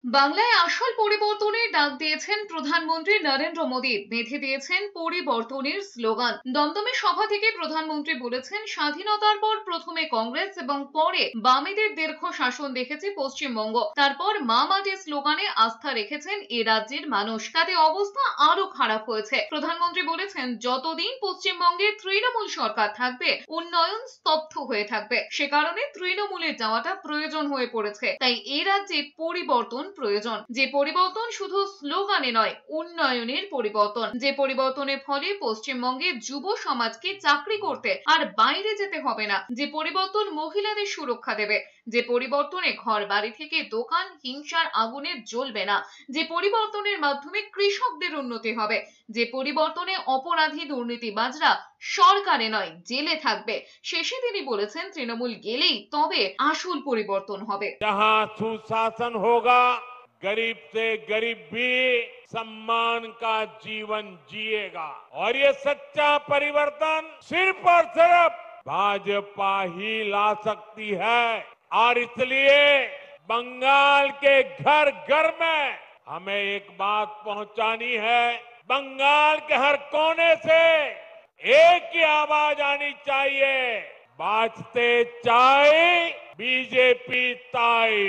বাংলায় আসল পরিবর্তনের ডাক দিয়েছেন প্রধানমন্ত্রী নরেন্দ্র মোদী। বেঁধে দিয়েছেন পরিবর্তনের স্লোগান। দমদমে সভা থেকে প্রধানমন্ত্রী বলেছেন, স্বাধীনতার পর প্রথমে কংগ্রেস এবং পরে বামেদের দীর্ঘ শাসন দেখেছে পশ্চিমবঙ্গ। তারপর মা মাটি স্লোগানে আস্থা রেখেছেন এ রাজ্যের মানুষ, তাতে অবস্থা আরো খারাপ হয়েছে। প্রধানমন্ত্রী বলেছেন, যতদিন পশ্চিমবঙ্গে তৃণমূল সরকার থাকবে উন্নয়ন স্তব্ধ হয়ে থাকবে। সে কারণে তৃণমূলে যাওয়াটা প্রয়োজন হয়ে পড়েছে। তাই এই রাজ্যে পরিবর্তন প্রয়োজন, যে পরিবর্তন শুধু স্লোগানে নয়, উন্নয়নের পরিবর্তন। যে পরিবর্তনের ফলে পশ্চিমবঙ্গে যুব সমাজকে চাকরি করতে আর বাইরে যেতে হবে না। যে পরিবর্তন মহিলাদের সুরক্ষা দেবে। যে পরিবর্তনে ঘর বাড়ি থেকে দোকান হিংসার আগুনে জ্বলবে না। যে পরিবর্তনের মাধ্যমে কৃষকদের উন্নতি হবে। যে পরিবর্তনে অপরাধী দুর্নীতিবাজরা সরকারে নয় জেলে থাকবে। শেষে তিনি বলেছেন, তৃণমূল গেলেই তবে আসল পরিবর্তন হবে। जहां सुशासन होगा, गरीब से गरीब भी सम्मान का जीवन जिएगा। और ये सच्चा परिवर्तन सिर्फ और सिर्फ भाजपा ही ला सकती है। और इसलिए बंगाल के घर घर में हमें एक बात पहुंचानी है। बंगाल के हर कोने से एक ही आवाज आनी चाहिए, बाजते चाय बीजेपी ताई।